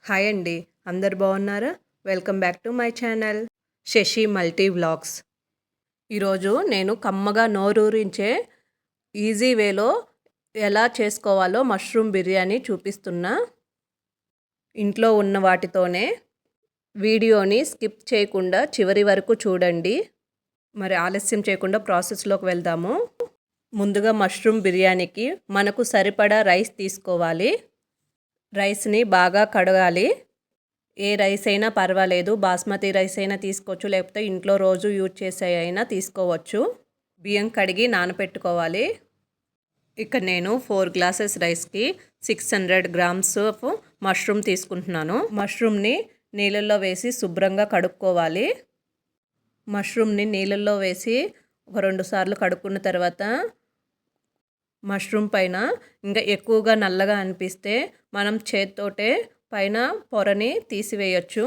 Hi అండి. అందరు బాగున్నారా? Welcome back to my channel Sashi multi vlogs. ఈరోజు నేను కమ్మగా నోరూరించే ఈజీ వేలో ఎలా చేసుకోవాలో మష్రూమ్ బిర్యానీ చూపిస్తున్నా. ఇంట్లో ఉన్న వాటితోనే. వీడియోని స్కిప్ చేయకుండా చివరి వరకు చూడండి. మరి ఆలస్యం చేయకుండా ప్రాసెస్లోకి వెళ్దాము. ముందుగా మష్రూమ్ బిర్యానీకి మనకు సరిపడా రైస్ తీసుకోవాలి. రైస్ని బాగా కడగాలి. ఏ రైస్ అయినా పర్వాలేదు, బాస్మతి రైస్ అయినా తీసుకోవచ్చు, లేకపోతే ఇంట్లో రోజు యూజ్ చేసే అయినా తీసుకోవచ్చు. బియ్యం కడిగి నానపెట్టుకోవాలి. ఇక్కడ నేను 4 గ్లాసెస్ రైస్కి 600 గ్రామ్స్ ఆఫ్ మష్రూమ్ తీసుకుంటున్నాను. మష్రూమ్ని నీళ్ళల్లో వేసి శుభ్రంగా కడుక్కోవాలి. మష్రూమ్ని నీళ్ళల్లో వేసి ఒక 2 సార్లు కడుక్కున్న తర్వాత మష్రూమ్ పైన ఇంకా ఎక్కువగా నల్లగా అనిపిస్తే మనం చేత్తోటే పైన పొరని తీసివేయచ్చు.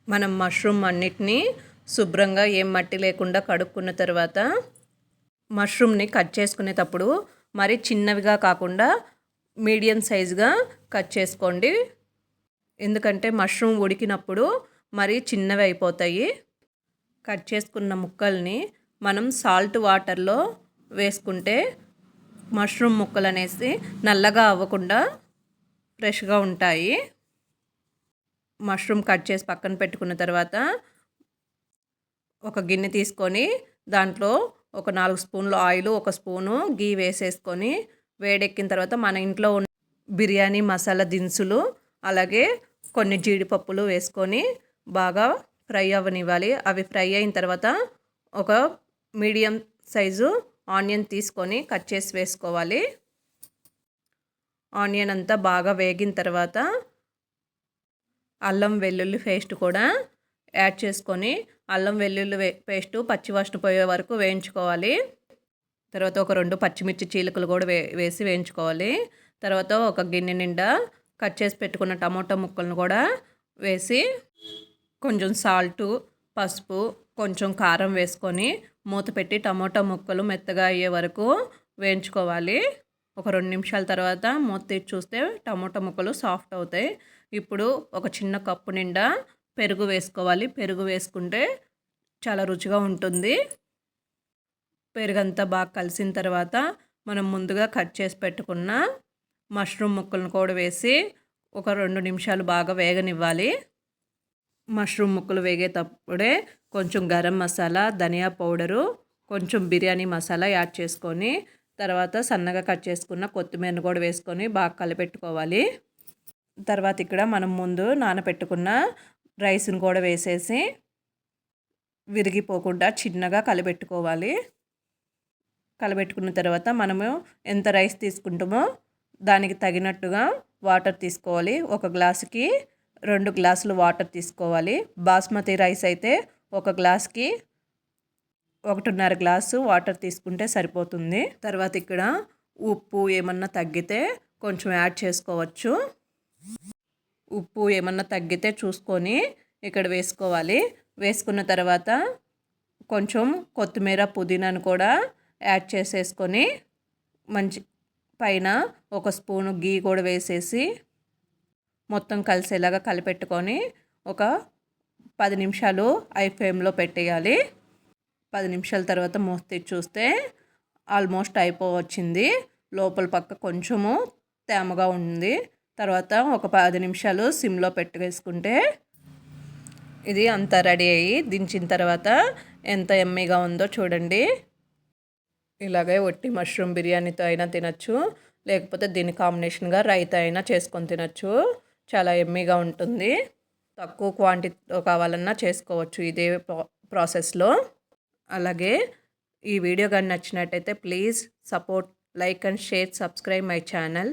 మనం మష్రూమ్ అన్నిటినీ శుభ్రంగా ఏం మట్టి లేకుండా కడుక్కున్న తర్వాత మష్రూమ్ని కట్ చేసుకునేటప్పుడు మరి చిన్నవిగా కాకుండా మీడియం సైజుగా కట్ చేసుకోండి. ఎందుకంటే మష్రూమ్ ఉడికినప్పుడు మరి చిన్నవి అయిపోతాయి. కట్ చేసుకున్న ముక్కల్ని మనం సాల్ట్ వాటర్లో వేసుకుంటే మష్రూమ్ ముక్కలు అనేసి నల్లగా అవ్వకుండా ఫ్రెష్గా ఉంటాయి. మష్రూమ్ కట్ చేసి పక్కన పెట్టుకున్న తర్వాత ఒక గిన్నె తీసుకొని దాంట్లో ఒక 4 స్పూన్లు ఆయిల్, 1 స్పూను గీ వేసేసుకొని వేడెక్కిన తర్వాత మన ఇంట్లో ఉన్న బిర్యానీ మసాలా దినుసులు అలాగే కొన్ని జీడిపప్పులు వేసుకొని బాగా ఫ్రై అవ్వనివ్వాలి. అవి ఫ్రై అయిన తర్వాత ఒక మీడియం సైజు ఆనియన్ తీసుకొని కట్ చేసి వేసుకోవాలి. ఆనియన్ అంతా బాగా వేగిన తర్వాత అల్లం వెల్లుల్లి పేస్ట్ కూడా యాడ్ చేసుకొని అల్లం వెల్లుల్లి పేస్టు పచ్చివాసన పోయే వరకు వేయించుకోవాలి. తర్వాత ఒక 2 పచ్చిమిర్చి చీలికలు కూడా వేసి వేయించుకోవాలి. తర్వాత ఒక గిన్నె నిండా కట్ చేసి పెట్టుకున్న టమోటా ముక్కలను కూడా వేసి కొంచెం సాల్టు, పసుపు, కొంచెం కారం వేసుకొని మూత పెట్టి టమోటా ముక్కలు మెత్తగా అయ్యే వరకు వేయించుకోవాలి. ఒక 2 నిమిషాల తర్వాత మూత తీసి చూస్తే టమోటా ముక్కలు సాఫ్ట్ అవుతాయి. ఇప్పుడు ఒక చిన్న కప్పు నిండా పెరుగు వేసుకోవాలి. పెరుగు వేసుకుంటే చాలా రుచిగా ఉంటుంది. పెరుగంతా బాగా కలిసిన తర్వాత మనం ముందుగా కట్ చేసి పెట్టుకున్న మష్రూమ్ ముక్కలను కూడా వేసి ఒక 2 నిమిషాలు బాగా వేగనివ్వాలి. మష్రూమ్ ముక్కలు వేగేటప్పుడే కొంచెం గరం మసాలా, ధనియా పౌడరు, కొంచెం బిర్యానీ మసాలా యాడ్ చేసుకొని తర్వాత సన్నగా కట్ చేసుకున్న కొత్తిమీరను కూడా వేసుకొని బాగా కలిపెట్టుకోవాలి. తర్వాత ఇక్కడ మనం ముందు నానబెట్టుకున్న రైస్ని కూడా వేసేసి విరిగిపోకుండా చిన్నగా కలిపెట్టుకోవాలి. కలిపెట్టుకున్న తర్వాత మనము ఎంత రైస్ తీసుకుంటామో దానికి తగినట్టుగా వాటర్ తీసుకోవాలి. ఒక గ్లాసుకి 2 గ్లాసులు వాటర్ తీసుకోవాలి. బాస్మతి రైస్ అయితే ఒక గ్లాస్కి 1.5 గ్లాసు వాటర్ తీసుకుంటే సరిపోతుంది. తర్వాత ఇక్కడ ఉప్పు ఏమన్నా తగ్గితే కొంచెం యాడ్ చేసుకోవచ్చు. ఉప్పు ఏమన్నా తగ్గితే చూసుకొని ఇక్కడ వేసుకోవాలి. వేసుకున్న తర్వాత కొంచెం కొత్తిమీర, పుదీనాను కూడా యాడ్ చేసేసుకొని మంచి పైన 1 స్పూను గీ కూడా వేసేసి మొత్తం కలిసేలాగా కలిపెట్టుకొని ఒక 10 నిమిషాలు హై ఫ్లేమ్లో పెట్టేయాలి. 10 నిమిషాల తర్వాత మూత తీసి చూస్తే ఆల్మోస్ట్ అయిపోవచ్చింది. లోపల పక్క కొంచెము తేమగా ఉంది. తర్వాత ఒక 10 నిమిషాలు సిమ్లో పెట్టేసుకుంటే ఇది అంతా రెడీ అయ్యి దించిన తర్వాత ఎంత యమ్మీగా ఉందో చూడండి. ఇలాగే ఒట్టి మష్రూమ్ బిర్యానీతో అయినా తినచ్చు, లేకపోతే దీని కాంబినేషన్గా రైతా అయినా చేసుకొని తినచ్చు. చాలా యమ్మీగా ఉంటుంది. తక్కువ క్వాంటిటీలో కావాలన్నా చేసుకోవచ్చు ఇదే ప్రాసెస్లో. అలాగే ఈ వీడియో కానీ నచ్చినట్టయితే please support, like and share, subscribe my channel.